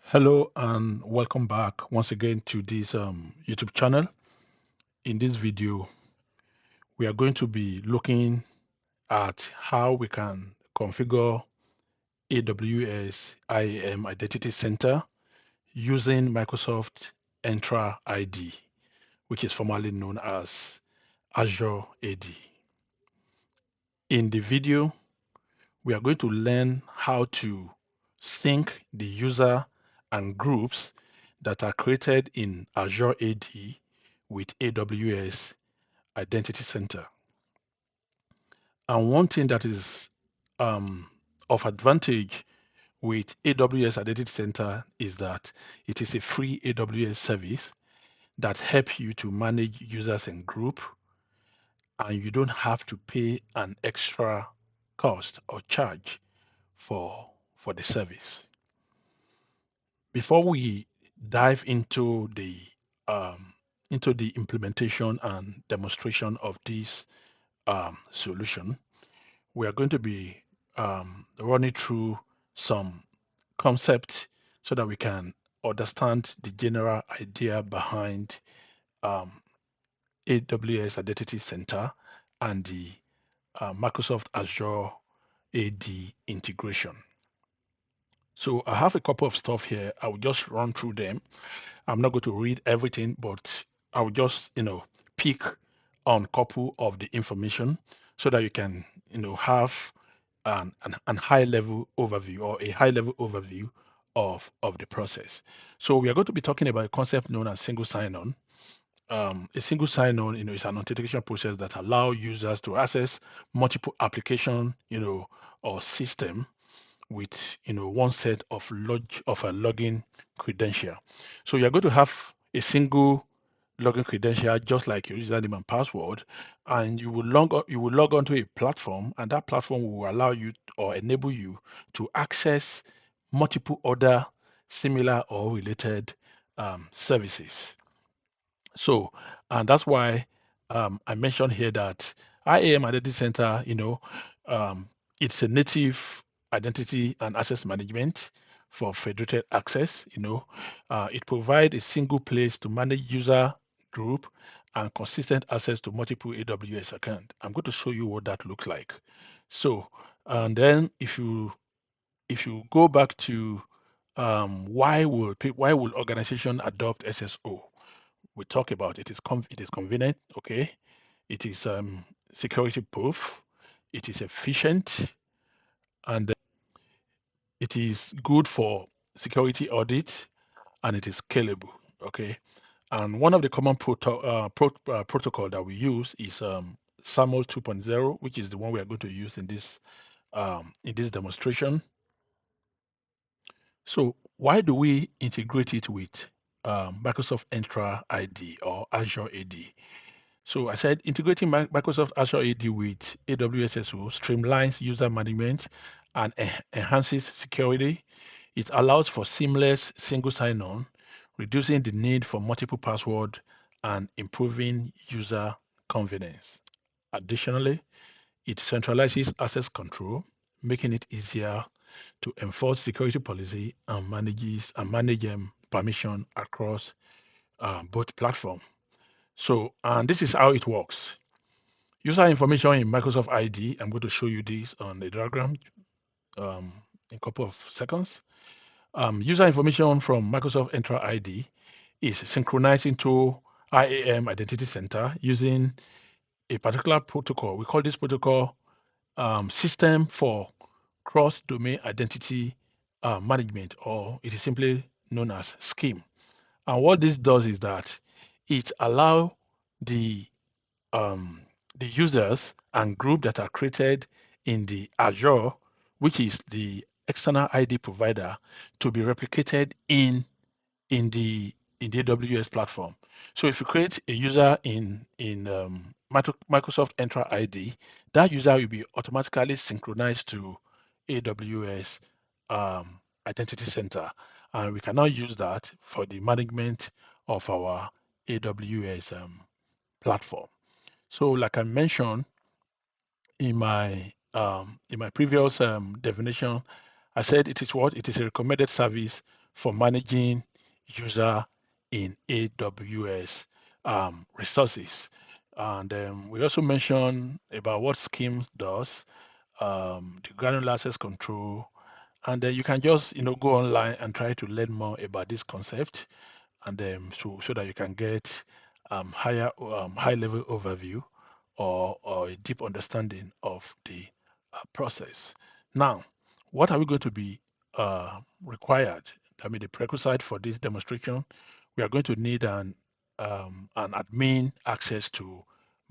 Hello and welcome back once again to this YouTube channel. In this video, we are going to be looking at how we can configure AWS IAM Identity Center using Microsoft Entra ID, which is formerly known as Azure AD. In the video, we are going to learn how to sync the user and groups that are created in Azure AD with AWS Identity Center. And one thing that is of advantage with AWS Identity Center is that it is a free AWS service that helps you to manage users and group, and you don't have to pay an extra cost or charge for the service. Before we dive um, into the implementation and demonstration of this solution, we are going to be running through some concepts so that we can understand the general idea behind um, AWS Identity Center and the Microsoft Azure AD integration. So I have a couple of stuff here. I will just run through them. I'm not going to read everything, but I will just, pick on a couple of the information so that you can, have an high level overview or a high level overview of the process. So we are going to be talking about a concept known as single sign-on. A single sign-on, is an authentication process that allow users to access multiple application, or system with one set of a login credential. So you're going to have a single login credential just like your username and password, and you will log onto a platform, and that platform will allow you or enable you to access multiple other similar or related services. So, and that's why I mentioned here that IAM Identity Center, it's a native identity and access management for federated access. It provides a single place to manage user group and consistent access to multiple AWS account. I'm going to show you what that looks like. So, and then if you go back to why will organization adopt SSO? We talk about it is it is convenient, okay? It is security proof, it is efficient, and it is good for security audit, and it is scalable, okay? And one of the common protocol that we use is SAML 2.0, which is the one we are going to use in this demonstration. So why do we integrate it with Microsoft Entra ID or Azure AD? So I said integrating Microsoft Azure AD with AWS SSO streamlines user management and enhances security. It allows for seamless single sign-on, reducing the need for multiple passwords and improving user confidence. Additionally, it centralizes access control, making it easier to enforce security policy and manage permission across both platforms. So, and this is how it works. User information in Microsoft ID. I'm going to show you this on the diagram in a couple of seconds. User information from Microsoft Entra ID is synchronized into IAM Identity Center using a particular protocol. We call this protocol System for Cross-Domain Identity Management, or it is simply known as SCIM. And what this does is that it allows the um, the users and group that are created in the Azure, which is the external ID provider, to be replicated in the AWS platform. So if you create a user in Microsoft Entra ID, that user will be automatically synchronized to AWS Identity Center, and we can now use that for the management of our AWS platform. So, like I mentioned in my previous definition, I said it is what? It is a recommended service for managing user in AWS resources. And we also mentioned about what SCIM does, the granular access control, and then you can just go online and try to learn more about this concept, and so that you can get high level overview or a deep understanding of the process. Now, what are we going to be required? I mean, the prerequisite for this demonstration, we are going to need an admin access to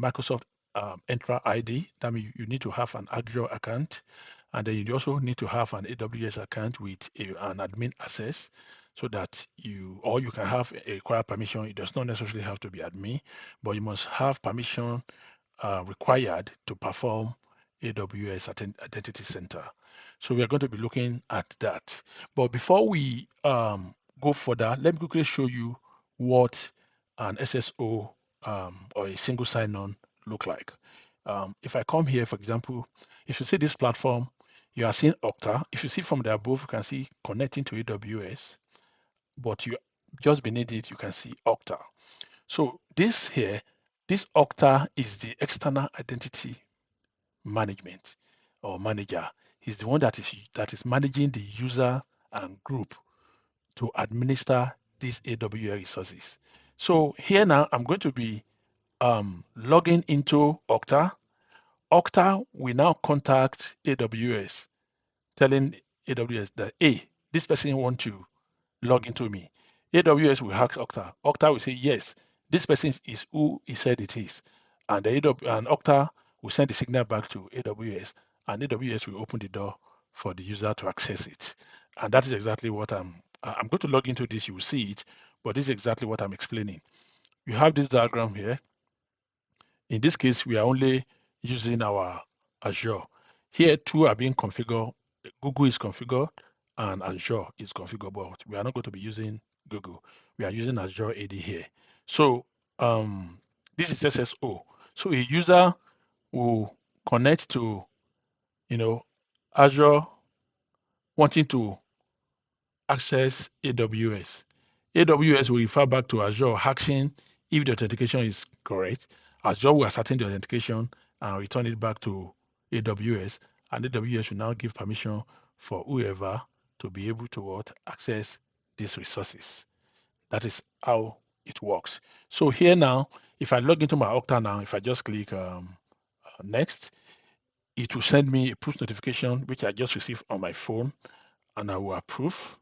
Microsoft Entra ID. That means you need to have an Azure account, and then you also need to have an AWS account with an admin access, so that you can have a required permission. It does not necessarily have to be admin, but you must have permission required to perform AWS Identity Center. So we are going to be looking at that. But before we go further, let me quickly show you what an SSO or a single sign-on look like. If I come here, for example, if you see this platform, you are seeing Okta. If you see from the above, you can see connecting to AWS, but you just beneath it, you can see Okta. So this here, this Okta is the external identity management or manager. He's the one that is managing the user and group to administer these AWS resources. So here now, I'm going to be logging into Okta. Okta will now contact AWS, telling AWS that, hey, this person want to log into me. AWS will ask Okta. Okta will say, yes, this person is who he said it is. And Okta will send the signal back to AWS, and AWS will open the door for the user to access it. And that is exactly what I'm going to log into this, you will see it, but this is exactly what I'm explaining. You have this diagram here. In this case, we are only using our Azure. Here, two are being configured. Google is configured and Azure is configured, but we are not going to be using Google. We are using Azure AD here. So this is SSO. So a user will connect to, Azure wanting to access AWS. AWS will refer back to Azure asking if the authentication is correct. Azure will ascertain the authentication and return it back to AWS, and AWS will now give permission for whoever to be able to access these resources. That is how it works. So here now, if I log into my Okta now, if I just click next, it will send me a push notification, which I just received on my phone, and I will approve.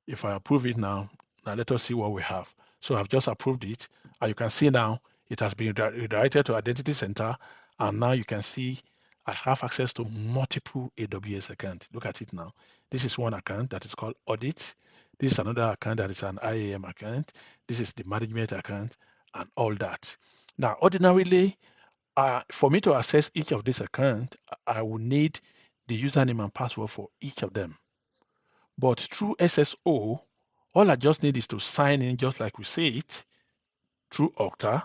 If I approve it now let us see what we have. So I've just approved it, and you can see now it has been redirected to Identity Center, and now you can see I have access to multiple AWS accounts. Look at it now. This is one account that is called Audit. This is another account that is an IAM account. This is the management account and all that. Now, ordinarily, for me to access each of these accounts, I will need the username and password for each of them. But through SSO, all I just need is to sign in, just like we say it, through Okta,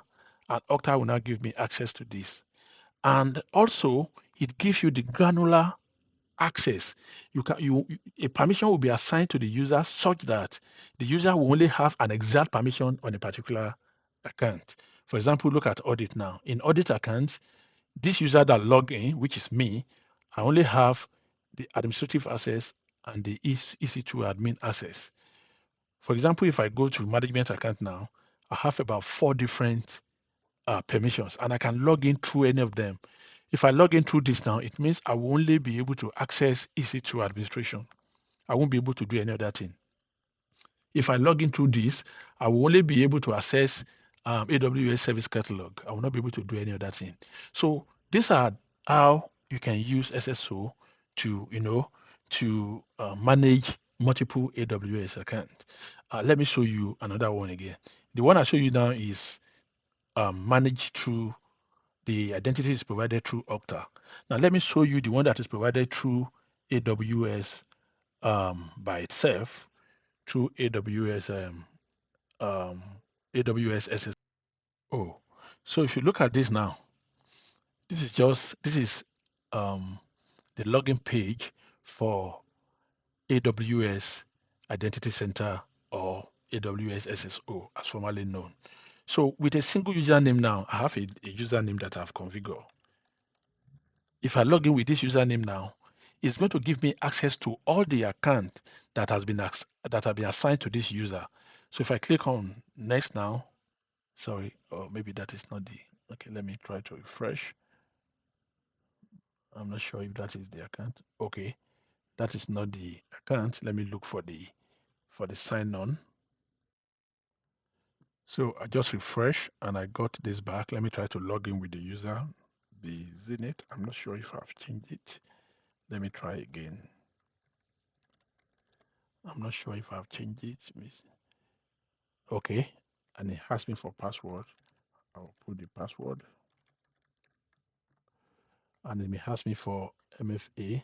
and Okta will now give me access to this. And also, it gives you the granular access. A permission will be assigned to the user such that the user will only have an exact permission on a particular account. For example, look at audit now. In audit account, this user that log in, which is me, I only have the administrative access and the EC2 admin access. For example, if I go to management account now, I have about 4 different permissions, and I can log in through any of them. If I log in through this now, it means I will only be able to access EC2 administration. I won't be able to do any other thing. If I log in through this, I will only be able to access AWS Service Catalog. I will not be able to do any other thing. So these are how you can use SSO to manage multiple AWS accounts. Let me show you another one again. The one I show you now is managed through the identity is provided through Okta. Now let me show you the one that is provided through AWS by itself, through AWS SSO. So if you look at this now, this is the login page for AWS Identity Center or AWS SSO as formerly known. So with a single username now, I have a username that I've configured. If I log in with this username now, it's going to give me access to all the account that have been assigned to this user. So if I click on next now, sorry, or maybe that is not the, okay, let me try to refresh. I'm not sure if that is the account. Okay, that is not the account. Let me look for the sign on. So I just refresh and I got this back. Let me try to log in with the user, the Zenith. I'm not sure if I've changed it. Let me try again. I'm not sure if I've changed it. Okay, and it asks me for password. I'll put the password. And it may ask me for MFA.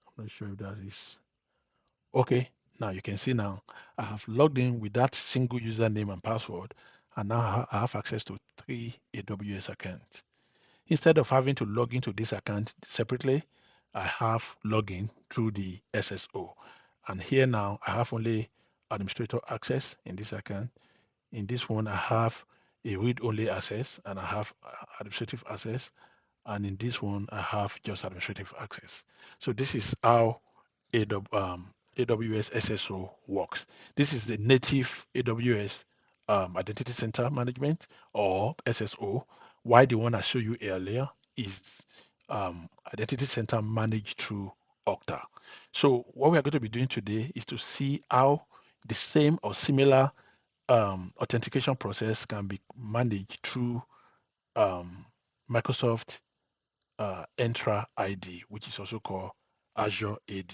I'm not sure if that is okay. Now you can see now I have logged in with that single username and password, and now I have access to 3 AWS accounts. Instead of having to log into this account separately, I have login through the SSO. And here now I have only administrator access in this account. In this one, I have a read-only access and I have administrative access. And in this one, I have just administrative access. So this is how AWS SSO works. This is the native AWS Identity Center Management or SSO. Why the one I showed you earlier is Identity Center managed through Okta. So what we are going to be doing today is to see how the same or similar authentication process can be managed through Microsoft Entra ID, which is also called Azure AD.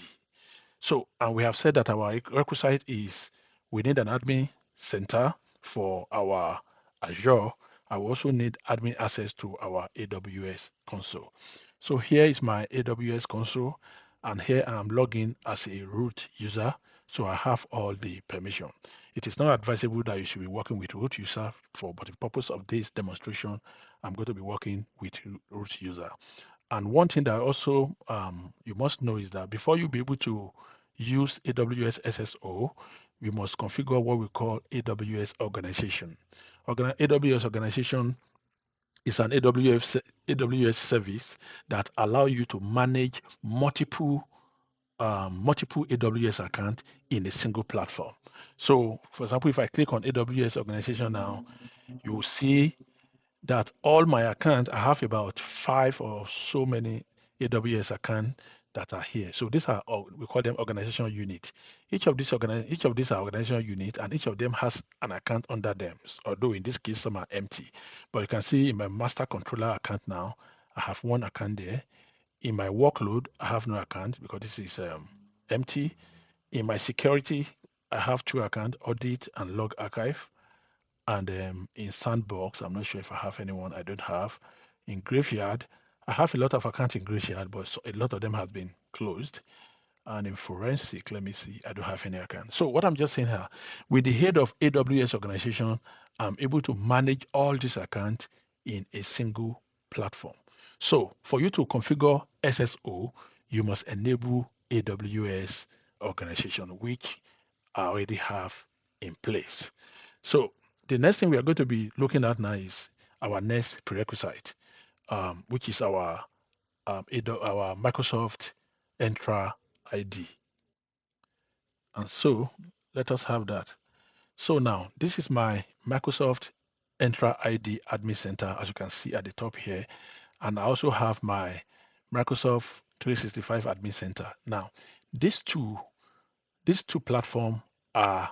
So, and we have said that our requisite is we need an admin center for our Azure. I also need admin access to our AWS console. So here is my AWS console, and here I'm logging as a root user. So I have all the permission. It is not advisable that you should be working with root user but the purpose of this demonstration, I'm going to be working with root user. And one thing that also you must know is that before you be able to use AWS SSO, we must configure what we call AWS Organization. AWS Organization is an AWS service that allow you to manage multiple AWS accounts in a single platform. So, for example, if I click on AWS Organization now, you will see that all my accounts, I have about 5 or so many AWS accounts that are here. So these are we call them organizational units. Each of these are organizational units, and each of them has an account under them. Although in this case some are empty, but you can see in my master controller account now, I have one account there. In my workload, I have no account because this is empty. In my security, I have 2 accounts: audit and log archive. And in Sandbox, I'm not sure if I have anyone I don't have. In Graveyard, I have a lot of accounts in Graveyard, but a lot of them has been closed. And in Forensic, let me see, I don't have any account. So what I'm just saying here, with the head of AWS organization, I'm able to manage all these accounts in a single platform. So for you to configure SSO, you must enable AWS organization, which I already have in place. So the next thing we are going to be looking at now is our next prerequisite, which is our Microsoft Entra ID. And so let us have that. So now this is my Microsoft Entra ID Admin Center, as you can see at the top here. And I also have my Microsoft 365 Admin Center. Now, these two platforms are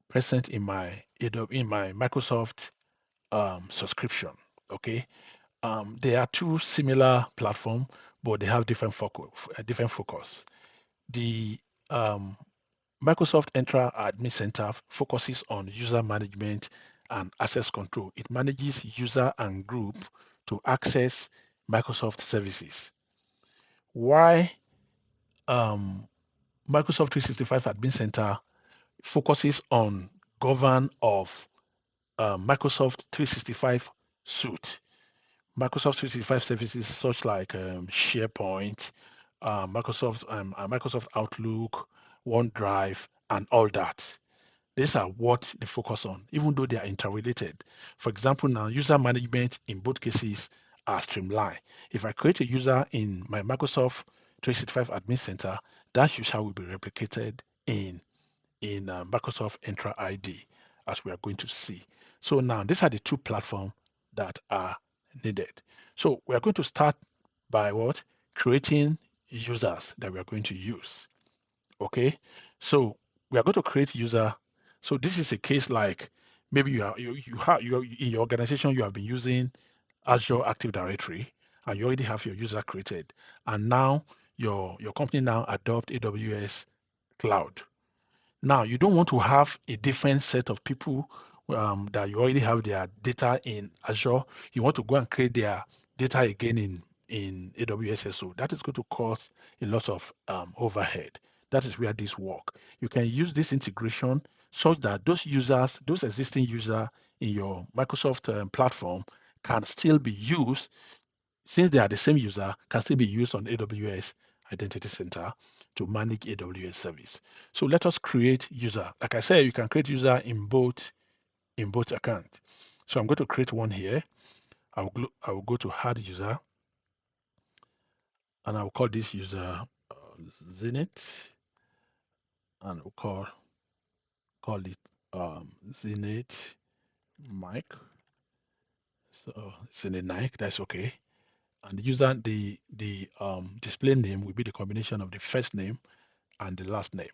present in my Microsoft subscription. Okay, they are two similar platforms, but they have different focus. The Microsoft Entra Admin Center focuses on user management and access control. It manages user and group to access Microsoft services. Why Microsoft 365 Admin Center focuses on govern of Microsoft 365 suite. Microsoft 365 services such like SharePoint, Microsoft Outlook, OneDrive, and all that. These are what they focus on, even though they are interrelated. For example, now user management in both cases are streamlined. If I create a user in my Microsoft 365 Admin Center, that user will be replicated in Microsoft Entra ID, as we are going to see. So now these are the two platforms that are needed. So we are going to start by what? Creating users that we are going to use. Okay, so we are going to create user. So this is a case like maybe you in your organization you have been using Azure Active Directory and you already have your user created, and now your company now adopt AWS Cloud. Now, you don't want to have a different set of people that you already have their data in Azure. You want to go and create their data again in AWS SSO. That is going to cause a lot of overhead. That is where this work. You can use this integration such that those users, those existing users in your Microsoft platform can still be used since they are the same user, can still be used on AWS Identity Center to manage AWS service. So let us create user. Like I said, you can create user in both accounts. So I'm going to create one here. I will go to add user, and I will call this user Zenith, and we'll call it Zenith Mike. So Zenith Nike, that's okay. And the user, the display name will be the combination of the first name and the last name.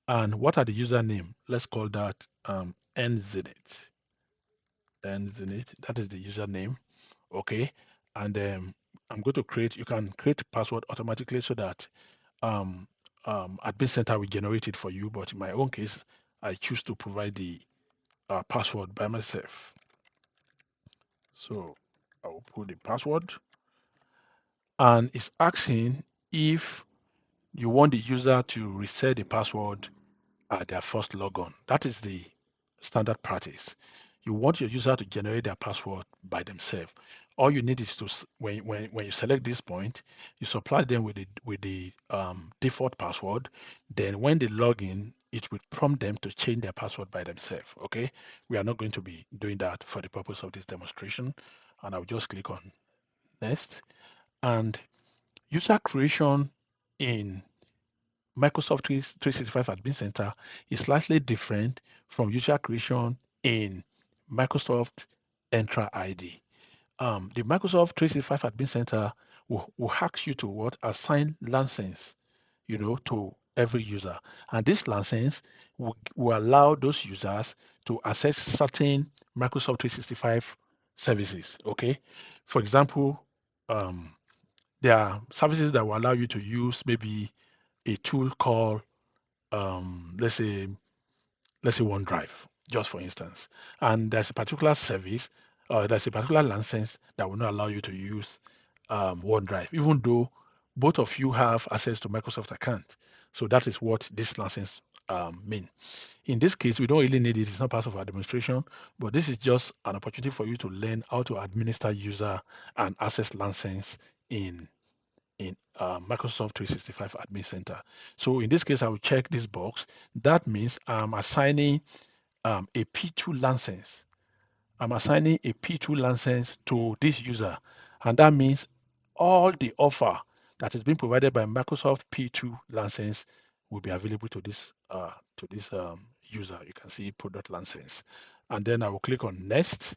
And what are the username? Let's call that nzinit. Nzinit, that is the username. Okay. And I'm going to create, you can create password automatically so that um, Admin Center will generate it for you. But in my own case, I choose to provide the password by myself. So I will put the password, and it's asking if you want the user to reset the password at their first logon. That is the standard practice. You want your user to generate their password by themselves. All you need is to when you select this point, you supply them with the default password. Then when they log in, it will prompt them to change their password by themselves. Okay, we are not going to be doing that for the purpose of this demonstration, and I'll just click on next. And user creation in Microsoft 365 Admin Center is slightly different from user creation in Microsoft Entra ID. The Microsoft 365 Admin Center will ask you to what? Assign license, to every user. And this license will allow those users to access certain Microsoft 365 services. Okay. For example, um, there are services that will allow you to use maybe a tool called let's say OneDrive, just for instance, and there's a particular service, there's a particular license that will not allow you to use OneDrive, even though both of you have access to Microsoft account. So that is what this license mean. In this case, we don't really need it. It's not part of our demonstration, but this is just an opportunity for you to learn how to administer user and access license in Microsoft 365 Admin Center. So in this case, I will check this box. That means I'm assigning a P2 license. I'm assigning a P2 license to this user. And that means all the offer that is being provided by Microsoft P2 license will be available to this user. You can see product license. And then I will click on next.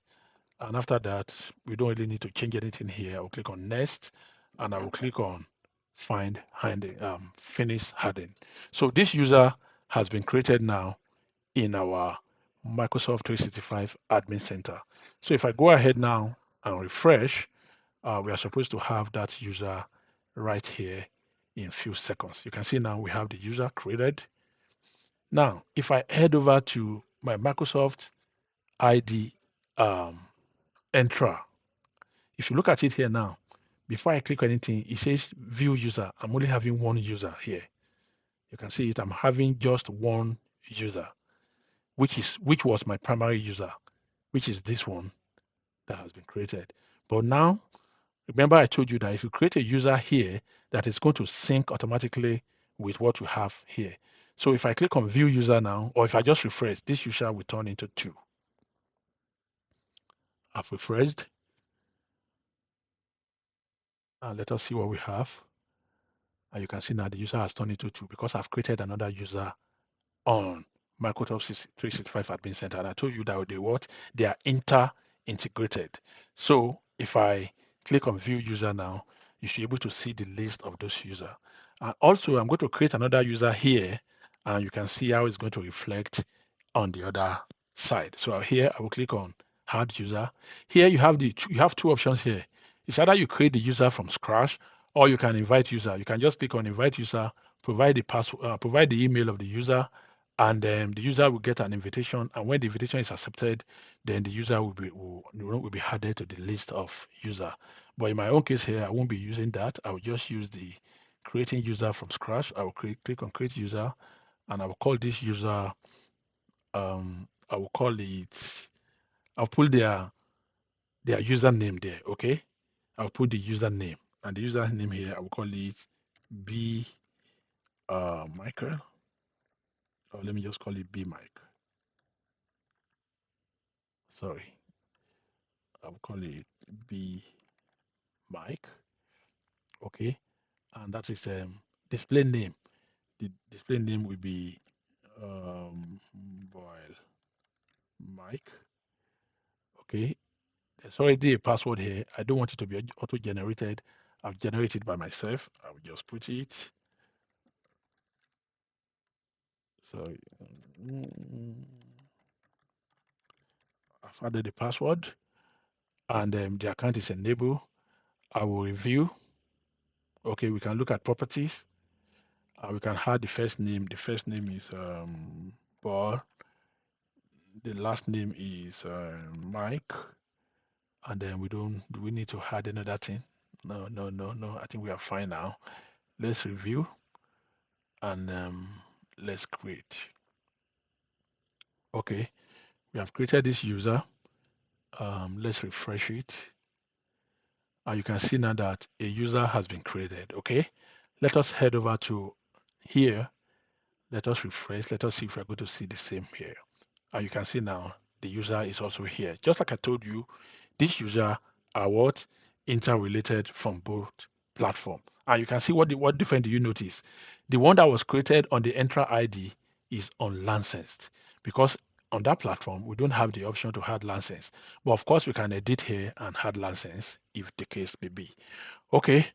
And after that, we don't really need to change anything here. I'll click on next, and I will click on finish adding. So this user has been created now in our Microsoft 365 Admin Center. So if I go ahead now and refresh, we are supposed to have that user right here in few seconds. You can see now we have the user created. Now, if I head over to my Microsoft ID Entra, if you look at it here now, before I click on anything, it says view user. I'm only having one user here. You can see it. I'm having just one user, which was my primary user, which is this one that has been created. But now Remember, I told you that if you create a user here, that is going to sync automatically with what you have here. So if I click on view user now, or if I just refresh, this user will turn into 2. I've refreshed. And let us see what we have. And you can see now the user has turned into 2 because I've created another user on Microsoft 365 Admin Center. And I told you that they are inter-integrated. So if I click on view user now, you should be able to see the list of those users. And also, I'm going to create another user here, and you can see how it's going to reflect on the other side. So here I will click on add user. Here you have two options here. It's either you create the user from scratch, or you can invite user. You can just click on invite user, provide the password, provide the email of the user, and the user will get an invitation. And when the invitation is accepted, then the user will be added to the list of user. But in my own case here, I won't be using that. I will just use the creating user from scratch. I will click on create user, and I will call this user. I will call it. I'll put their username there. Okay, I'll put the username, and the username here I will call it B Michael. Or let me just call it B Mike. Sorry, I'll call it B Mike. Okay, and that is display name. The display name will be boil Mike. Okay, there's already a password here. I don't want it to be auto-generated. I've generated by myself. I'll just put it. So I've added the password, and the account is enabled. I will review. Okay, we can look at properties. We can add the first name. The first name is Paul. The last name is Mike. And then do we need to add another thing? No. I think we are fine now. Let's review and let's create. Okay, we have created this user. Let's refresh it. And you can see now that a user has been created. Okay, let us head over to here. Let us refresh. Let us see if we're going to see the same here. And you can see now the user is also here. Just like I told you, these users are what? Interrelated from both platform. And you can see what difference do you notice? The one that was created on the Entra ID is unlicensed because on that platform, we don't have the option to add license. But of course, we can edit here and add license if the case may be. Okay,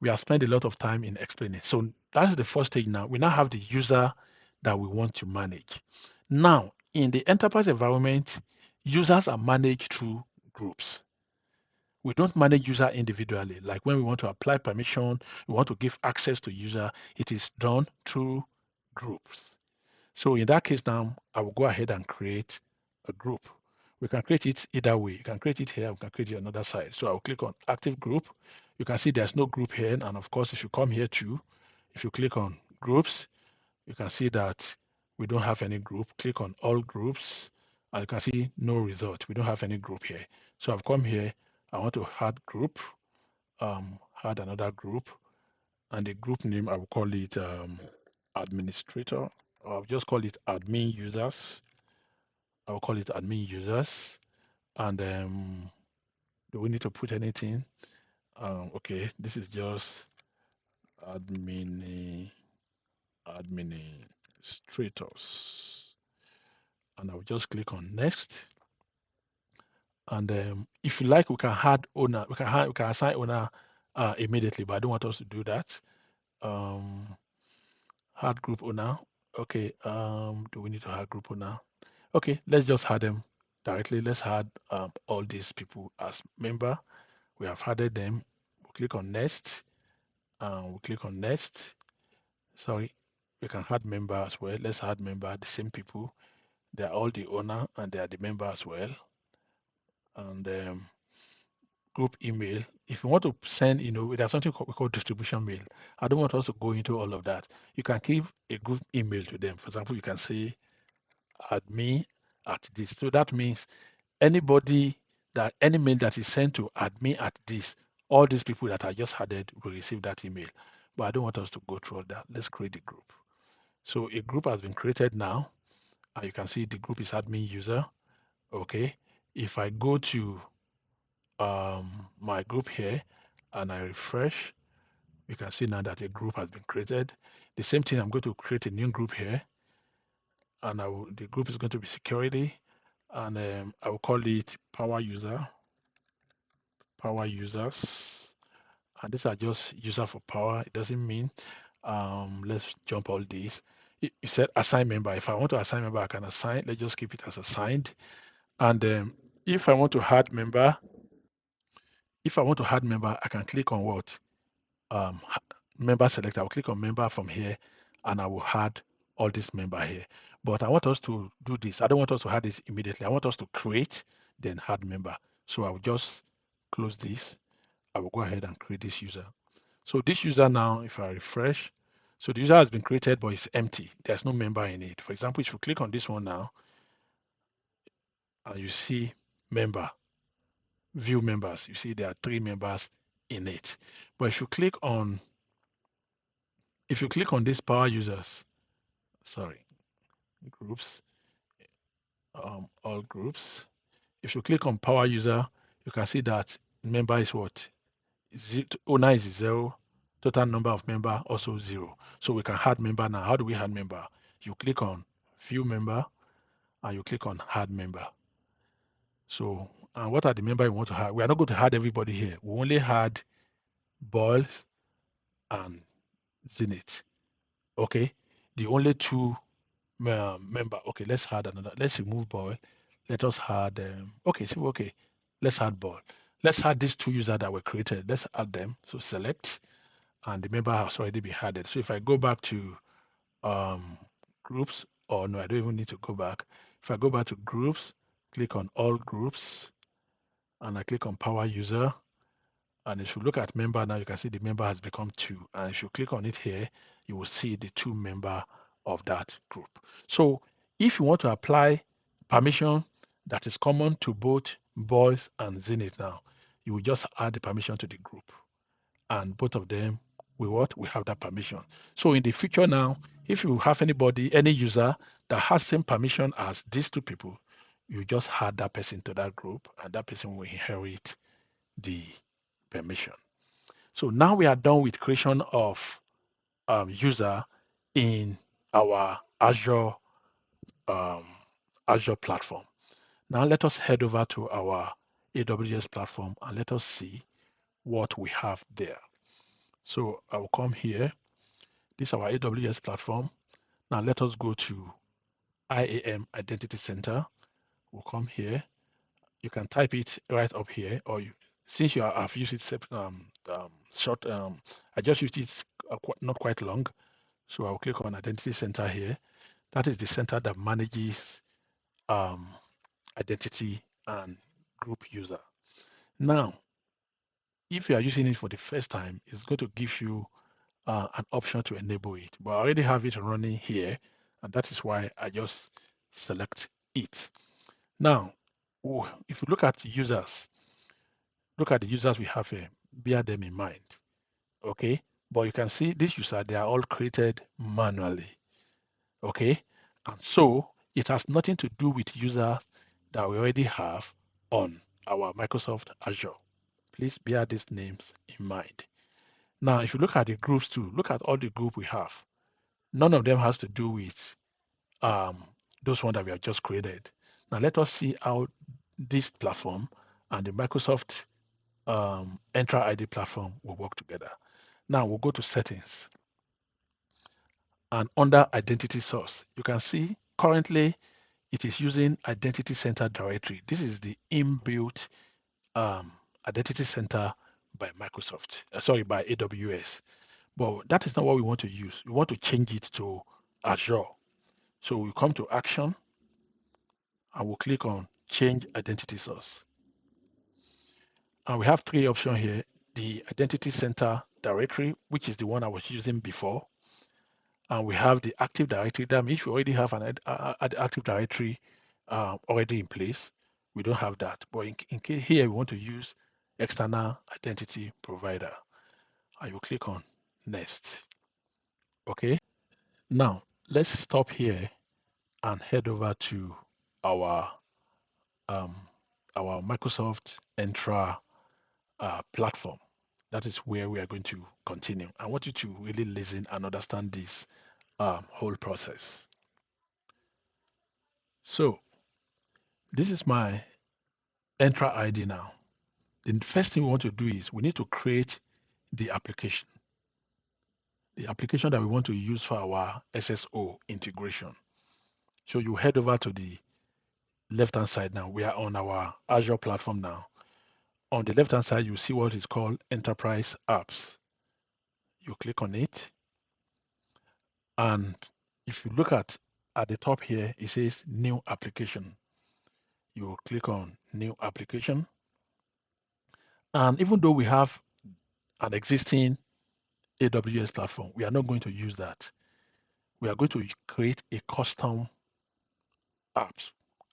we have spent a lot of time in explaining. So that's the first stage now. We now have the user that we want to manage. Now, in the enterprise environment, users are managed through groups. We don't manage user individually. Like when we want to apply permission, we want to give access to user, it is done through groups. So in that case now, I will go ahead and create a group. We can create it either way. You can create it here, we can create it on another side. So I'll click on active group. You can see there's no group here. And of course, if you come here too, if you click on groups, you can see that we don't have any group. Click on all groups, and you can see no result. We don't have any group here. So I've come here. I want to add group, add another group, and the group name I will call it administrator. I'll just call it admin users. I'll call it admin users. And do we need to put anything? Okay, this is just administrators. And I'll just click on next. And if you like, we can add owner. We can assign owner immediately, but I don't want us to do that. Add group owner. Okay. Do we need to add group owner? Okay. Let's just add them directly. Let's add all these people as member. We have added them. We'll click on next. We'll click on next. Sorry, we can add member as well. Let's add member. The same people. They are all the owner and they are the member as well. And group email. If you want to send, there's something we call distribution mail. I don't want us to go into all of that. You can give a group email to them. For example, you can say admin at this. So that means any mail that is sent to admin at this all these people that I just added will receive that email. But I don't want us to go through all that. Let's create a group. So a group has been created now. And you can see the group is admin user. Okay. If I go to my group here and I refresh, you can see now that a group has been created. The same thing, I'm going to create a new group here, and the group is going to be security, and I will call it power users, and these are just user for power. It doesn't mean let's jump all these. You said assign member. If I want to assign member, I can assign. Let's just keep it as assigned. And if I want to add member, I can click on what? Member select. I will click on member from here, and I will add all this member here. But I want us to do this. I don't want us to add this immediately. I want us to create, then add member. So I will just close this. I will go ahead and create this user. So this user now, if I refresh, so the user has been created, but it's empty. There's no member in it. For example, if you click on this one now, and you see member, view members, you see there are 3 members in it. But if you click on this power users, sorry, groups, all groups. If you click on power user, you can see that member is what? Owner is 0, total number of member also 0. So we can add member now. How do we add member? You click on view member and you click on add member. So, and what are the member you want to add? We are not going to add everybody here. We only add Boils and Zenith. Okay, the only 2 member. Okay, let's add another. Let's remove Boil. Let us add. Okay. Let's add Boil. Let's add these 2 users that were created. Let's add them. So select, and the member has already been added. So if I go back to groups, or no, I don't even need to go back. If I go back to groups, click on all groups, and I click on power user. And if you look at member now, you can see the member has become 2. And if you click on it here, you will see the 2 member of that group. So if you want to apply permission that is common to both Boys and Zenith now, you will just add the permission to the group. And both of them we have that permission. So in the future now, if you have any user that has same permission as these 2 people, you just add that person to that group, and that person will inherit the permission. So now we are done with creation of user in our Azure platform. Now let us head over to our AWS platform and let us see what we have there. So I will come here. This is our AWS platform. Now let us go to IAM Identity Center. We'll come here. You can type it right up here, or since I've used it short, I just used it not quite long. So I'll click on Identity Center here. That is the center that manages identity and group user. Now, if you are using it for the first time, it's going to give you an option to enable it. But I already have it running here, and that is why I just select it. Now, if you look at users, look at the users we have here, bear them in mind. Okay, but you can see this user, they are all created manually. Okay, and so it has nothing to do with users that we already have on our Microsoft Azure. Please bear these names in mind. Now, if you look at the groups too, look at all the group we have. None of them has to do with those ones that we have just created. Now, let us see how this platform and the Microsoft Entra ID platform will work together. Now, we'll go to settings. And under identity source, you can see currently it is using Identity Center directory. This is the inbuilt Identity Center by Microsoft, by AWS. But that is not what we want to use. We want to change it to Azure. So we come to action and we'll click on change identity source. And we have 3 options here. The Identity Center directory, which is the one I was using before. And we have the Active Directory. That means we already have an Active Directory already in place. We don't have that. But in case here we want to use external identity provider. And you click on next. Okay. Now let's stop here and head over to our um, our Microsoft Entra platform. That is where we are going to continue. I want you to really listen and understand this whole process. So this is my Entra ID now. The first thing we want to do is we need to create the application that we want to use for our SSO integration. So you head over to the left-hand side now. We are on our Azure platform now. On the left-hand side, you see what is called Enterprise Apps. You click on it. And if you look at the top here, it says New Application. You click on New Application. And even though we have an existing AWS platform, we are not going to use that. We are going to create a custom apps.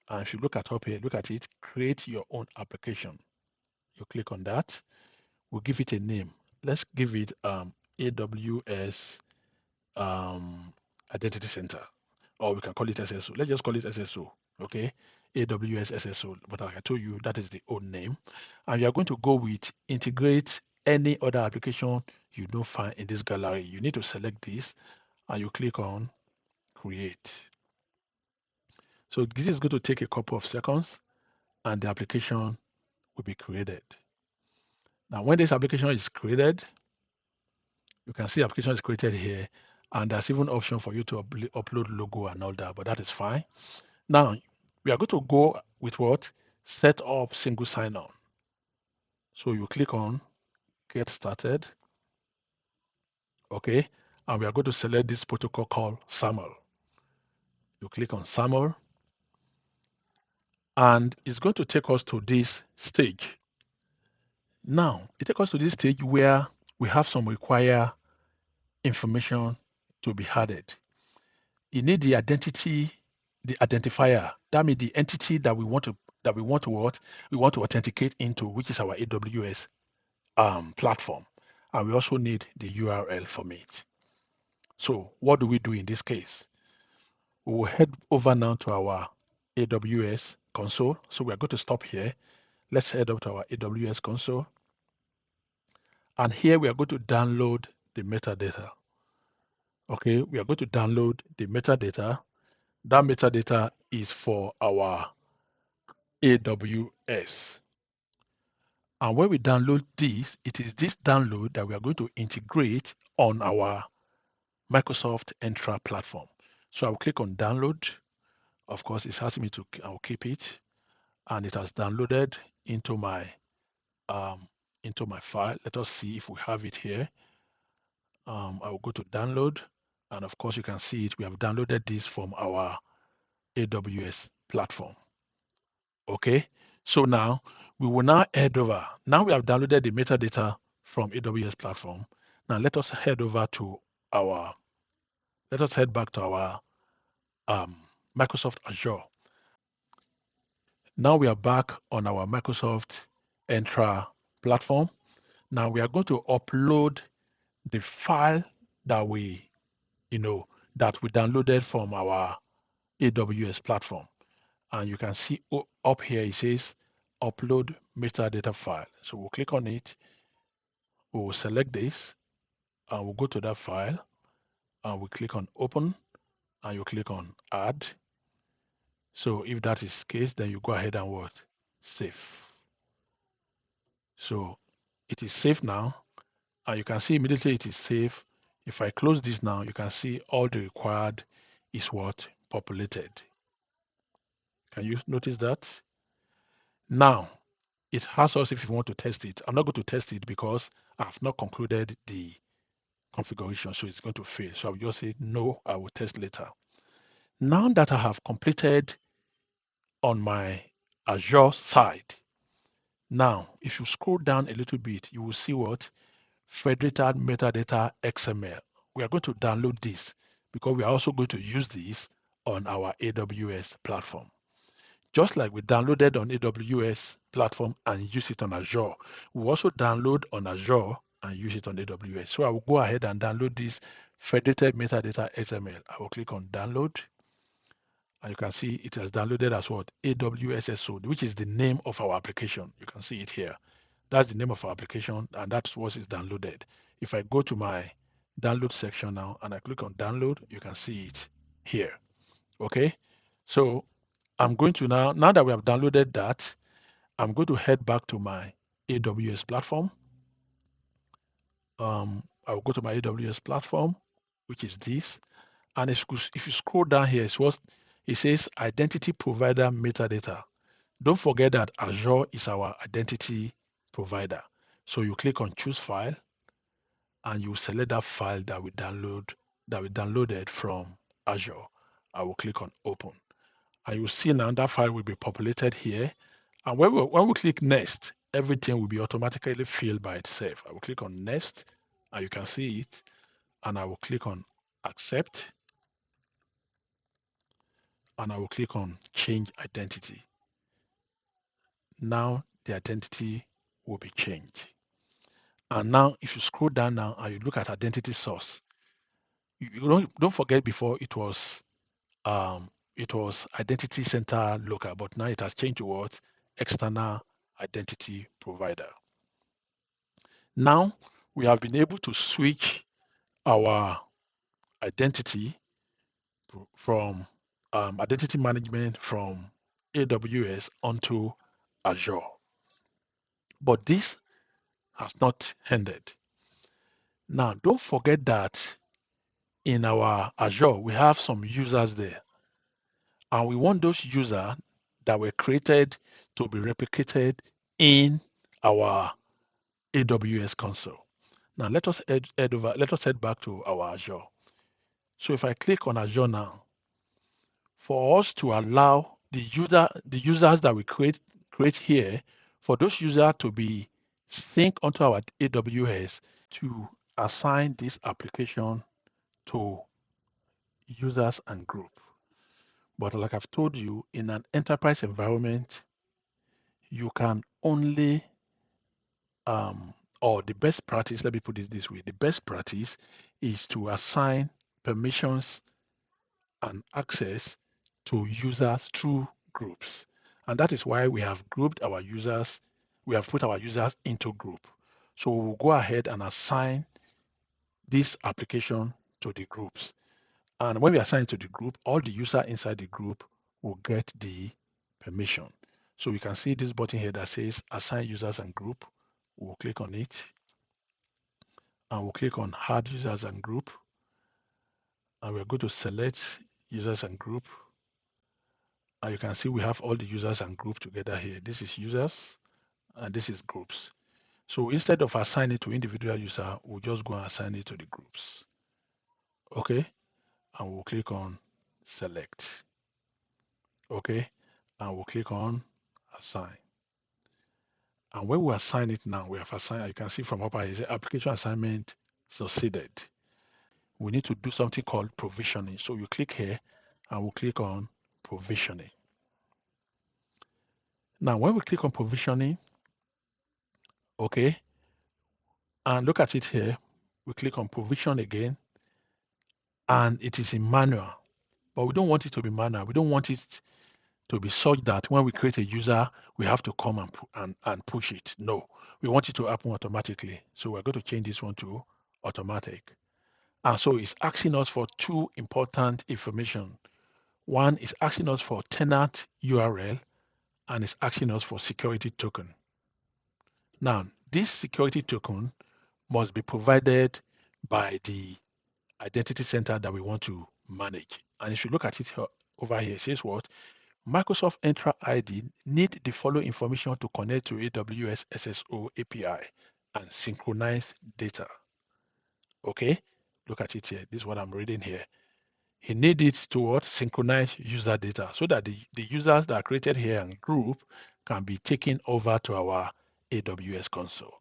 And if you look at up here, look at it, create your own application. You click on that. We'll give it a name. Let's give it AWS Identity Center, or we can call it SSO. Let's just call it SSO, okay? AWS SSO. But like I told you, that is the old name. And you are going to go with integrate any other application you don't find in this gallery. You need to select this and you click on create. So this is going to take a couple of seconds and the application will be created. Now, when this application is created, you can see application is created here, and there's even option for you to upload logo and all that, but that is fine. Now, we are going to go with what? Set up single sign-on. So you click on get started, okay? And we are going to select this protocol called SAML. You click on SAML, and it's going to take us to this stage. Now, it takes us to this stage where we have some required information to be added. You need the identity, the identifier. That means the entity that we want to what we want to authenticate into, which is our AWS platform, and we also need the URL from it. So what do we do in this case? We will head over now to our AWS console. So we are going to stop here. Let's head up to our AWS console, and here we are going to download the metadata. Okay, we are going to download the metadata. That metadata is for our AWS. And when we download this, it is this download that we are going to integrate on our Microsoft Entra platform. So I'll click on download. Of course, it's asking me to, I'll keep it. And it has downloaded into my file. Let us see if we have it here. I will go to download. And of course, you can see it. We have downloaded this from our AWS platform. Okay, so now we will now head over. Now we have downloaded the metadata from AWS platform. Now let us head over to our, let us head back to our Microsoft Azure. Now we are back on our Microsoft Entra platform. Now we are going to upload the file that we, that we downloaded from our AWS platform. And you can see up here, it says upload metadata file. So we'll click on it. We will select this and we'll go to that file and we click on open and you click on add. So if that is the case, then you go ahead and what? Save. So it is saved now, and you can see immediately it is saved. If I close this now, you can see all the required is what? Populated. Can you notice that? Now, it has us if you want to test it. I'm not going to test it because I've not concluded the configuration, so it's going to fail. So I'll just say, no, I will test later. Now that I have completed on my Azure side, now if you scroll down a little bit, you will see what? Federated Metadata XML. We are going to download this because we are also going to use this on our AWS platform. Just like we downloaded on AWS platform and use it on Azure, we also download on Azure and use it on AWS. So I will go ahead and download this federated metadata XML. I will click on download, and you can see it has downloaded as what? AWS SSO, which is the name of our application. You can see it here. That's the name of our application, and that's what is downloaded. If I go to my download section now and I click on download, you can see it here. Okay, so I'm going to now that we have downloaded that, I'm going to head back to my AWS platform. I'll go to my AWS platform, which is this. And if you scroll down here, it says identity provider metadata. Don't forget that Azure is our identity provider. So you click on choose file and you select that file that we downloaded from Azure. I will click on open. And you'll see now that file will be populated here. And when we click next, everything will be automatically filled by itself. I will click on next, and you can see it. And I will click on accept, and I will click on change identity. Now the identity will be changed. And now if you scroll down now and you look at identity source, you don't forget before it was Identity Center local, but now it has changed to what? External identity provider. Now we have been able to switch our identity from identity management from AWS onto Azure. But this has not ended. Now, don't forget that in our Azure, we have some users there. And we want those users that were created to be replicated in our AWS console. Now let us head back to our Azure. So if I click on Azure now, for us to allow the users that we create here, for those users to be synced onto our AWS, to assign this application to users and group. But like I've told you, in an enterprise environment, you can only or the best practice, let me put it this way, the best practice is to assign permissions and access to users through groups. And that is why we have grouped our users, we have put our users into group. So we'll go ahead and assign this application to the groups. And when we assign it to the group, all the users inside the group will get the permission. So you can see this button here that says assign users and group. We'll click on it and we'll click on add users and group. And we're going to select users and group. And you can see we have all the users and group together here. This is users and this is groups. So instead of assigning it to individual user, we'll just go and assign it to the groups. Okay. And we'll click on select. Okay. And we'll click on assign. And when we assign it now, we have assigned, you can see from up here, application assignment succeeded. We need to do something called provisioning. So you click here and we'll click on provisioning. Now, when we click on provisioning, okay, and look at it here, we click on provision again, and it is in manual, but we don't want it to be manual. We don't want it to be such that when we create a user, we have to come and push it. No, we want it to happen automatically. So we're going to change this one to automatic. And so it's asking us for two important information. One is asking us for tenant URL, and it's asking us for security token. Now, this security token must be provided by the identity center that we want to manage. And if you look at it over here, it says what? Microsoft Entra ID need the following information to connect to AWS SSO API and synchronize data. Okay, look at it here. This is what I'm reading here. He needs it to what? Synchronize user data so that the users that are created here and group can be taken over to our AWS console.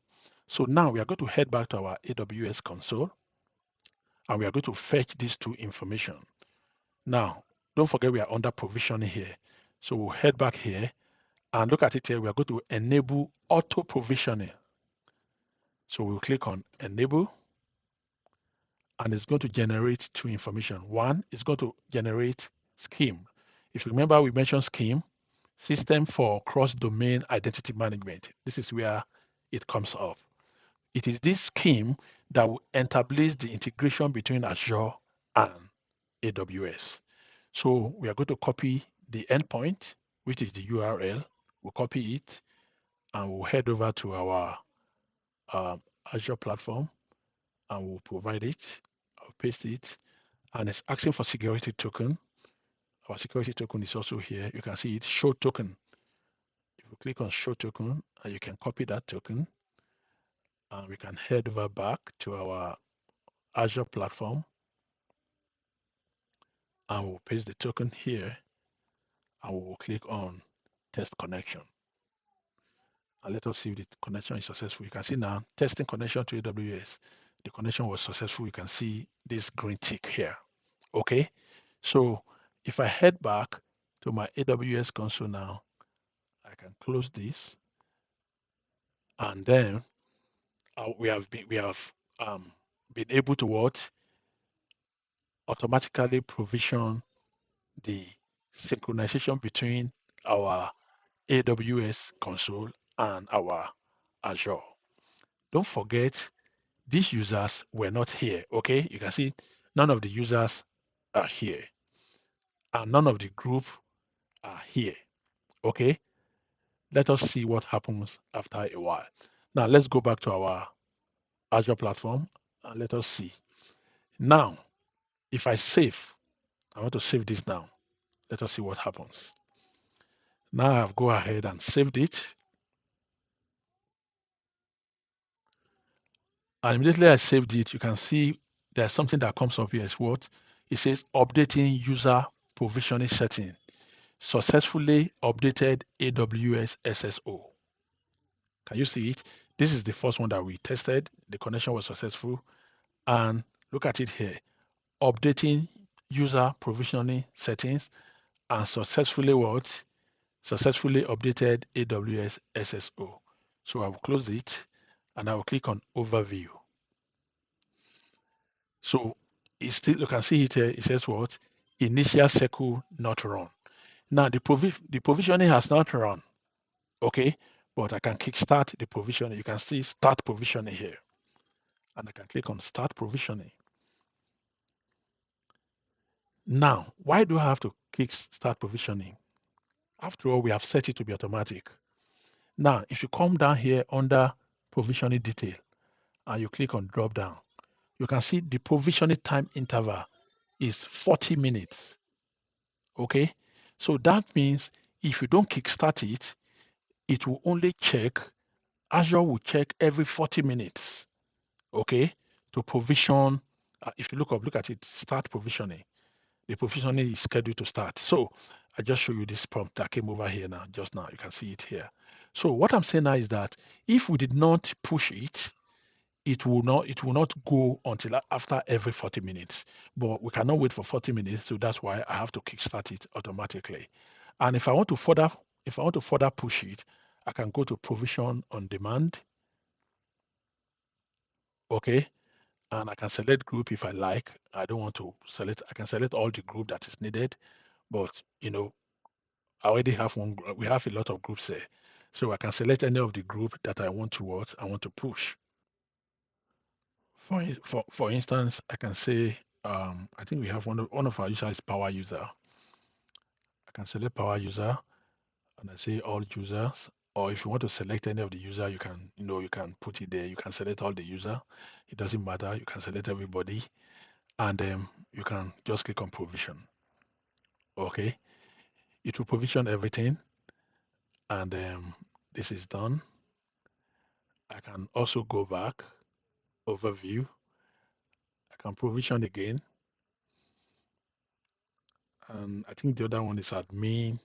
So now we are going to head back to our AWS console and we are going to fetch these two information. Now, don't forget we are under provisioning here. So we'll head back here and look at it here. We are going to enable auto provisioning. So we'll click on enable, and it's going to generate two information. One is going to generate SCIM. If you remember, we mentioned SCIM, System for Cross-Domain Identity Management. This is where it comes up. It is this SCIM that will establish the integration between Azure and AWS. So we are going to copy the endpoint, which is the URL. We'll copy it and we'll head over to our Azure platform and we'll provide it. I'll paste it, and it's asking for security token. Our security token is also here. You can see it, show token. If you click on show token, and you can copy that token, and we can head over back to our Azure platform, and we'll paste the token here, and we'll click on test connection. And let us see if the connection is successful. You can see now testing connection to AWS. The connection was successful. You can see this green tick here. Okay, so if I head back to my AWS console now, I can close this, and then we have been able to what automatically provision the synchronization between our AWS console and our Azure. Don't forget, these users were not here. Okay, you can see none of the users are here, and none of the group are here. Okay, let us see what happens after a while. Now let's go back to our Azure platform and let us see. Now, if I save, I want to save this now. Let us see what happens. Now I've go ahead and saved it. And immediately I saved it, you can see there's something that comes up here. Is what? It says updating user provisioning setting. Successfully updated AWS SSO. Can you see it? This is the first one that we tested. The connection was successful. And look at it here. Updating user provisioning settings and successfully what? Successfully updated AWS SSO. So I will close it and I will click on overview. So it's still, you can see it here, it says what? Initial cycle not run. Now the provisioning has not run, okay? But I can kickstart the provisioning. You can see start provisioning here. And I can click on start provisioning. Now, why do I have to click start provisioning? After all, we have set it to be automatic. Now, if you come down here under provisioning detail and you click on drop down, you can see the provisioning time interval is 40 minutes. Okay, so that means if you don't kickstart it, it will only check, Azure will check every 40 minutes. Okay, to provision. If you look at it, start provisioning. The provisioning is scheduled to start. So I just show you this prompt that came over here now, just now. You can see it here. So what I'm saying now is that if we did not push it, it will not go until after every 40 minutes. But we cannot wait for 40 minutes, so that's why I have to kickstart it automatically. And if I want to further push it, I can go to provision on demand. Okay. And I can select group if I like. I don't want to select, I can select all the group that is needed. But I already have one. We have a lot of groups there, so I can select any of the group that I want to push. For instance, I can say I think we have one of our users is power user. I can select power user and I say all users. Or if you want to select any of the user, you can you can put it there. You can select all the user. It doesn't matter. You can select everybody, and you can just click on provision. Okay, it will provision everything, and this is done. I can also go back, overview. I can provision again. And I think the other one is admin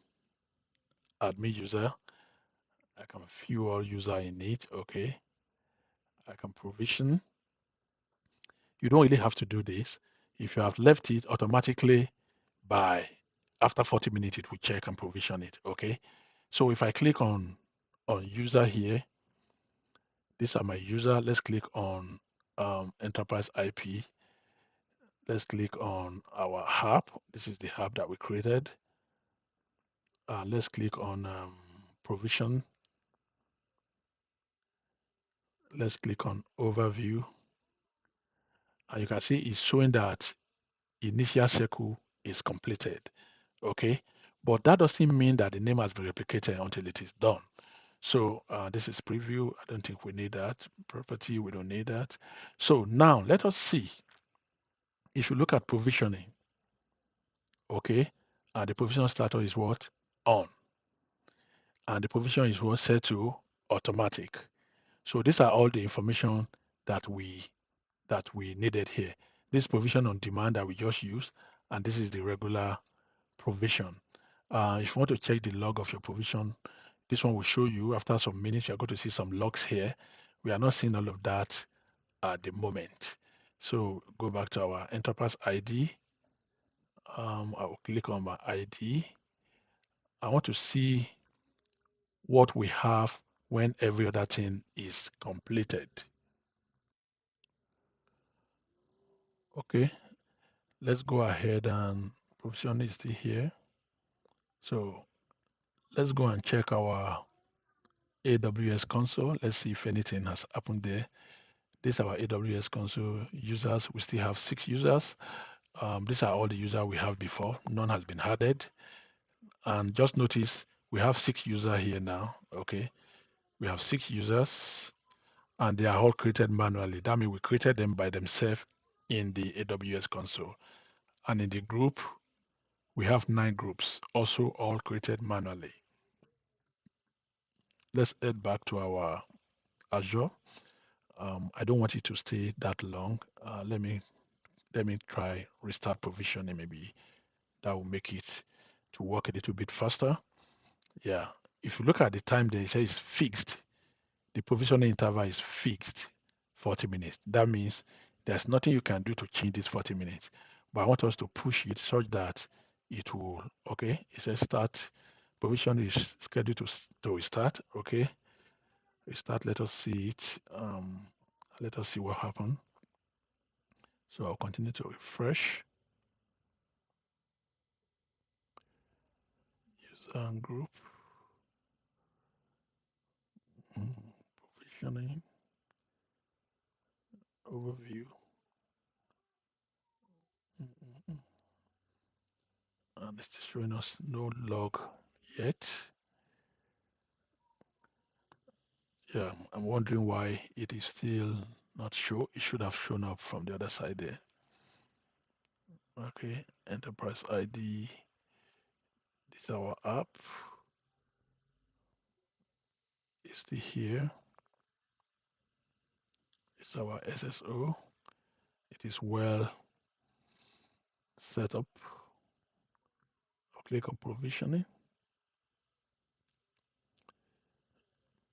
user. I can view all user in it. Okay. I can provision. You don't really have to do this. If you have left it automatically by after 40 minutes, it will check and provision it. Okay. So if I click on user here, these are my user. Let's click on enterprise IP. Let's click on our hub. This is the hub that we created. Let's click on provision. Let's click on overview. And you can see it's showing that initial circle is completed. Okay. But that doesn't mean that the name has been replicated until it is done. So this is preview. I don't think we need that. Property, we don't need that. So now let us see. If you look at provisioning, okay, the provision status is what? On. And the provision is what? Set to automatic. So these are all the information that we needed here. This provision on demand that we just used, and this is the regular provision. If you want to check the log of your provision, this one will show you after some minutes, you're going to see some logs here. We are not seeing all of that at the moment. So go back to our enterprise ID. I will click on my ID. I want to see what we have when every other thing is completed. Okay, let's go ahead and provision is still here. So let's go and check our AWS console. Let's see if anything has happened there. This is our AWS console users. We still have 6 users. These are all the users we have before. None has been added. And just notice we have 6 users here now. Okay, we have 6 users and they are all created manually. That means we created them by themselves in the AWS console. And in the group, we have 9 groups, also all created manually. Let's head back to our Azure. I don't want it to stay that long. Let me try restart provisioning. Maybe that will make it to work a little bit faster. Yeah. If you look at the time there, it says fixed. The provisioning interval is fixed 40 minutes. That means there's nothing you can do to change this 40 minutes. But I want us to push it such that it will, okay, it says start. Provision is scheduled to restart. Okay, restart. Let us see it. Let us see what happened. So I'll continue to refresh. User and group. Provisioning. Overview. And it's showing us no log yet. Yeah, I'm wondering why it is still not show. It should have shown up from the other side there. Okay, enterprise ID. This is our app. It's still here. It's our SSO. It is well set up. I'll click on provisioning.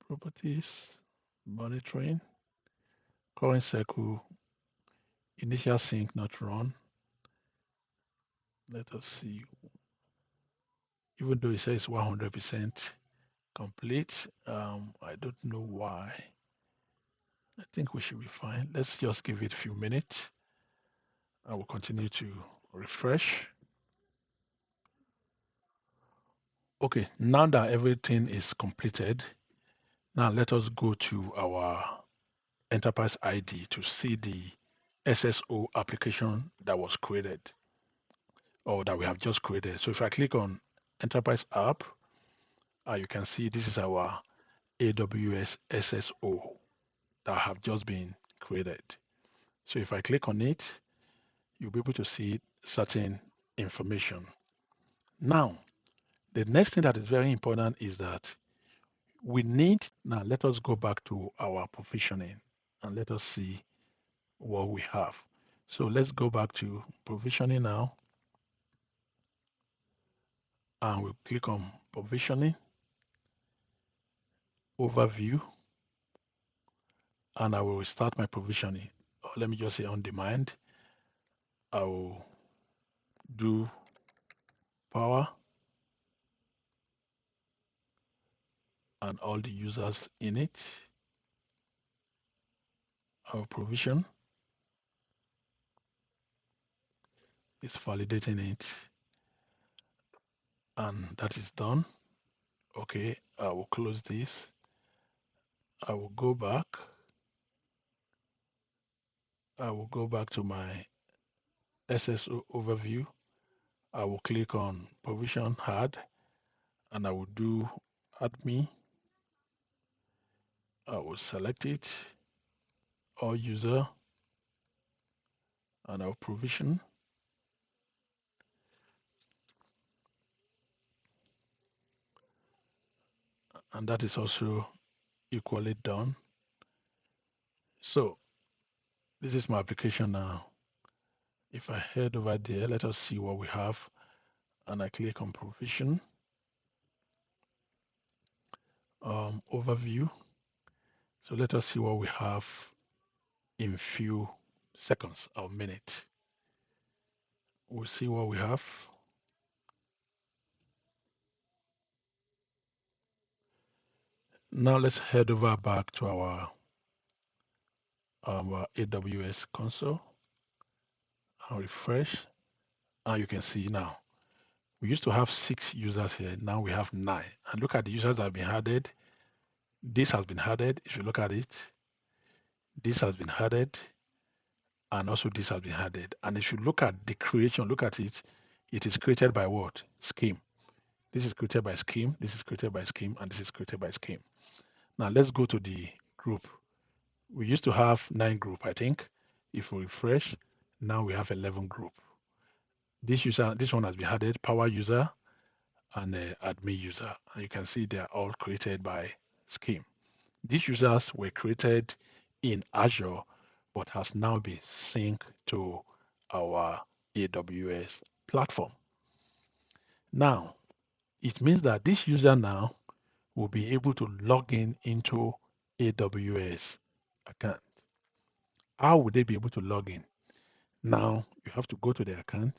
Properties. Monitoring. Current cycle. Initial sync not run. Let us see. Even though it says 100% complete, I don't know why. I think we should be fine. Let's just give it a few minutes. I will continue to refresh. Okay, now that everything is completed, now let us go to our enterprise ID to see the SSO application that was created or that we have just created. So if I click on enterprise app, you can see this is our AWS SSO that have just been created. So if I click on it, you'll be able to see certain information. Now, the next thing that is very important is that we need, now let us go back to our provisioning and let us see what we have. So let's go back to provisioning now and we'll click on provisioning, overview, and I will start my provisioning. Or let me just say on demand. I will do power and all the users in it. Our provision is validating it, and that is done. Okay, I will close this. I will go back. I will go back to my SSO overview. I will click on provision add, and I will do admin. I will select it, all user, and I will provision. And that is also equally done. So this is my application now. If I head over there, let us see what we have. And I click on provision, overview. So let us see what we have in few seconds or minutes. We'll see what we have. Now let's head over back to our AWS console. I'll refresh, and you can see now we used to have 6 users here. Now we have 9. And look at the users that have been added. This has been added. If you look at it, this has been added, and also this has been added. And if you look at the creation, look at it, it is created by what? SCIM. This is created by SCIM, this is created by SCIM, and this is created by SCIM. Now let's go to the group. We used to have 9 group, I think. If we refresh, now we have 11 group. This one has been added, power user and admin user. And you can see they are all created by SCIM. These users were created in Azure, but has now been synced to our AWS platform. Now, it means that this user now will be able to log in into AWS account. How would they be able to log in? Now, you have to go to the account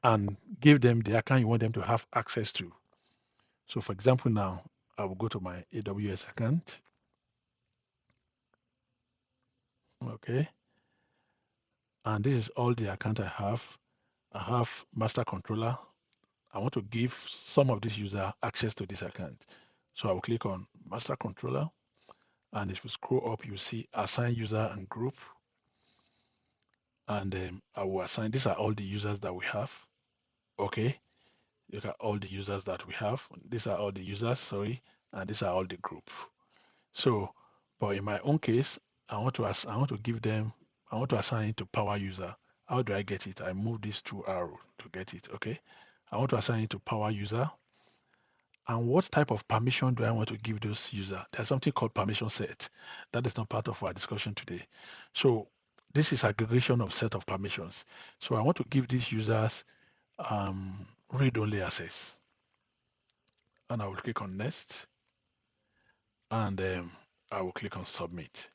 and give them the account you want them to have access to. So for example, now I will go to my AWS account. Okay. And this is all the account I have. I have master controller. I want to give some of this user access to this account. So I will click on master controller. And if you scroll up, you see assign user and group. And I will assign, these are all the users that we have. Okay. Look at all the users that we have. These are all the users, sorry. And these are all the group. So, but in my own case, I want to assign it to power user. How do I get it? I move this 2 arrow to get it. Okay. I want to assign it to power user. And what type of permission do I want to give those users? There's something called permission set. That is not part of our discussion today. So this is aggregation of set of permissions. So I want to give these users read-only access. And I will click on next. And I will click on submit.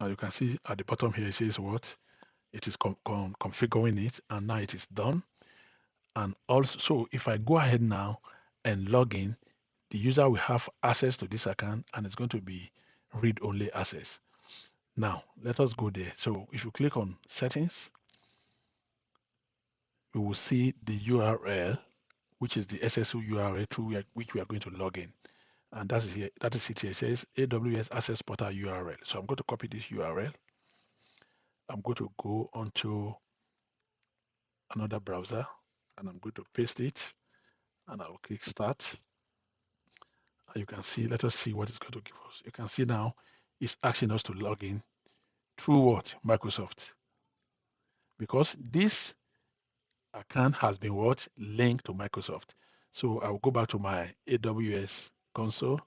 And you can see at the bottom here, it says what? It is configuring it, and now it is done. And also, so if I go ahead now and log in, the user will have access to this account, and it's going to be read-only access. Now, let us go there. So if you click on settings, we will see the URL, which is the SSO URL through which we are going to log in. And that is here. That is it here. It says AWS Access Portal URL. So I'm going to copy this URL. I'm going to go onto another browser, and I'm going to paste it, and I'll click start. And you can see, let us see what it's going to give us. You can see now it's asking us to log in through what? Microsoft. Because this account has been what? Linked to Microsoft. So I will go back to my AWS console,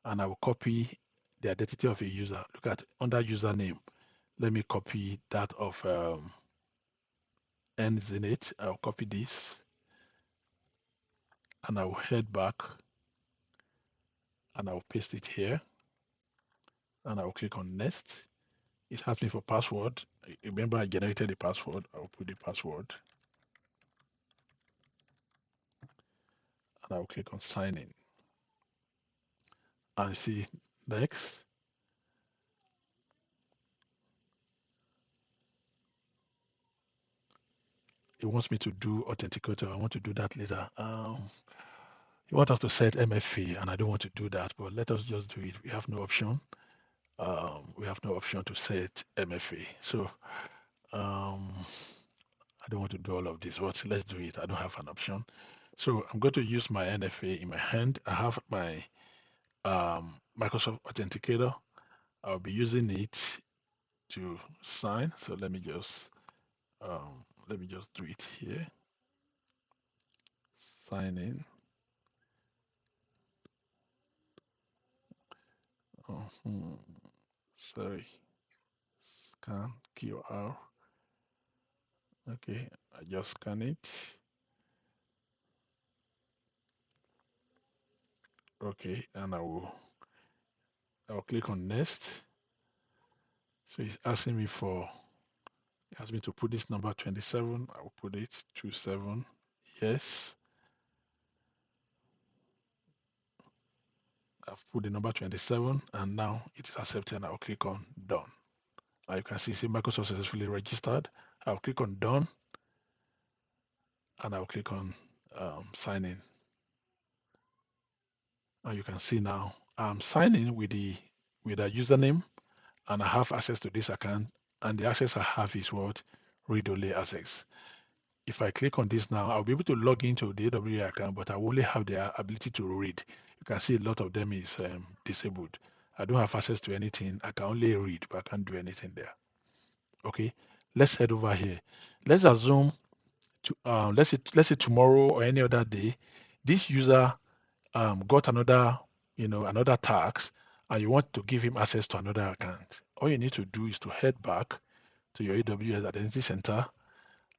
and I will copy the identity of a user. Look at under username. Let me copy that of nzinit. I'll copy this, and I will head back, and I will paste it here, and I will click on next. It asks me for password. Remember, I generated the password. I will put the password. and I'll click on sign in. And see next. It wants me to do authenticator. I want to do that later. You want us to set MFA, and I don't want to do that, but let us just do it. We have no option. We have no option to set MFA. So I don't want to do all of this, but let's do it. I don't have an option. So I'm going to use my NFA in my hand. I have my Microsoft Authenticator. I'll be using it to sign. So let me just do it here. Sign in. Oh, sorry. Scan QR. Okay, I just scan it. Okay, and I'll click on next. So it's asking me it asks me to put this number 27. I will put it 27. Yes. I've put the number 27 and now it is accepted. I'll click on done. You can see Microsoft successfully registered. I'll click on done and I'll click on sign in. And you can see now I'm signing with a username and I have access to this account, and the access I have is what? Read-only access. If I click on this now, I'll be able to log into the AWS account, but I will only have the ability to read. You can see a lot of them is disabled. I don't have access to anything. I can only read, but I can't do anything there. Okay, let's head over here. Let's assume let's say tomorrow or any other day, this user got another tax, and you want to give him access to another account. All you need to do is to head back to your AWS Identity Center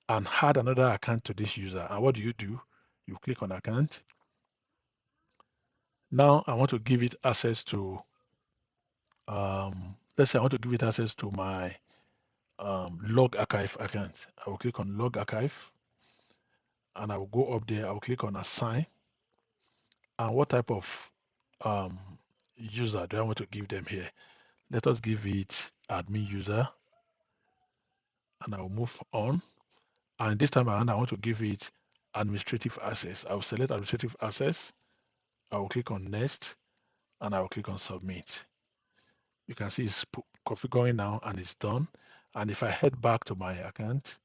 and add another account to this user. And what do? You click on account. Now I want to give it access to, let's say I want to give it access to my log archive account. I will click on log archive and I will go up there. I will click on assign. And what type of user do I want to give them here? Let us give it admin user and I will move on. And this time around, I want to give it administrative access. I will select administrative access. I will click on next and I will click on submit. You can see it's configuring now and it's done. And if I head back to my account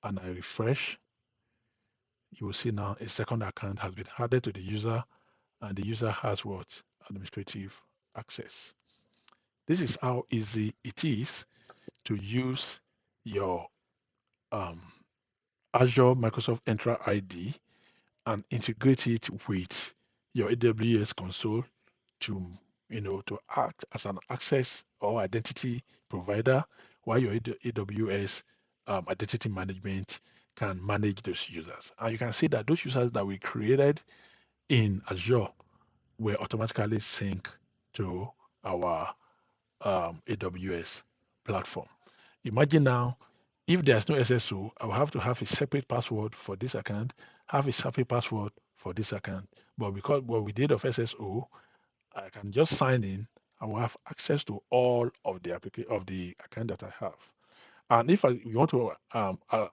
and I refresh, you will see now a second account has been added to the user and the user has what? Administrative access. This is how easy it is to use your Azure Microsoft Entra ID and integrate it with your AWS console to to act as an access or identity provider, while your AWS identity management can manage those users. And you can see that those users that we created in Azure were automatically synced to our AWS platform. Imagine now, if there's no SSO, I will have to have a separate password for this account, have a separate password for this account. But because what we did of SSO, I can just sign in. I will have access to all of the account that I have. And if you want to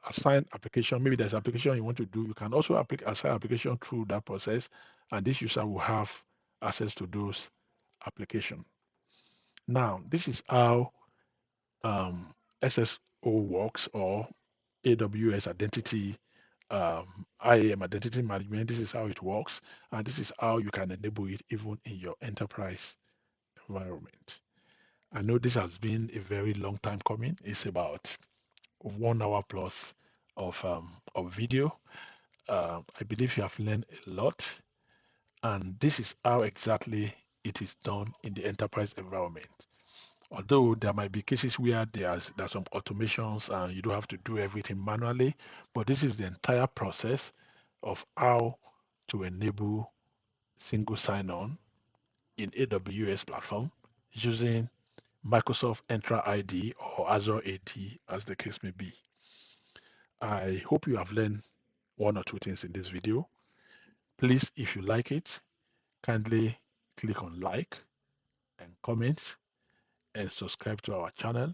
assign application, maybe there's application you want to do, you can also assign application through that process, and this user will have access to those applications. Now, this is how SSO works, or AWS Identity, IAM Identity Management. This is how it works, and this is how you can enable it even in your enterprise environment. I know this has been a very long time coming. It's about 1 hour plus of video. I believe you have learned a lot, and this is how exactly it is done in the enterprise environment. Although there might be cases where there's some automations and you don't have to do everything manually, but this is the entire process of how to enable single sign-on in AWS platform using Microsoft Entra ID or Azure AD, as the case may be. I hope you have learned one or two things in this video. Please, if you like it, kindly click on like and comment and subscribe to our channel,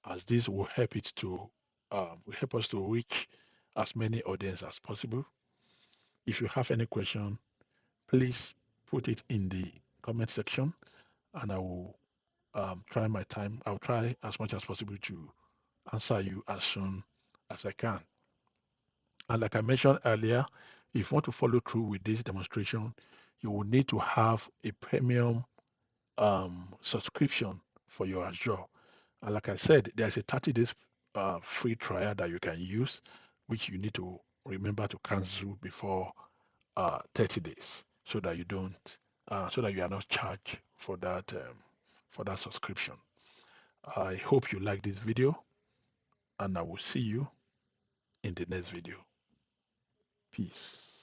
as this will help it to will help us to reach as many audience as possible. If you have any question, please put it in the comment section, and I will try my time. I'll try as much as possible to answer you as soon as I can. And like I mentioned earlier, if you want to follow through with this demonstration, you will need to have a premium subscription for your Azure. And like I said, there's a 30 days free trial that you can use, which you need to remember to cancel before 30 days, so that you don't, so that you are not charged for that subscription. I hope you like this video, and I will see you in the next video. Peace.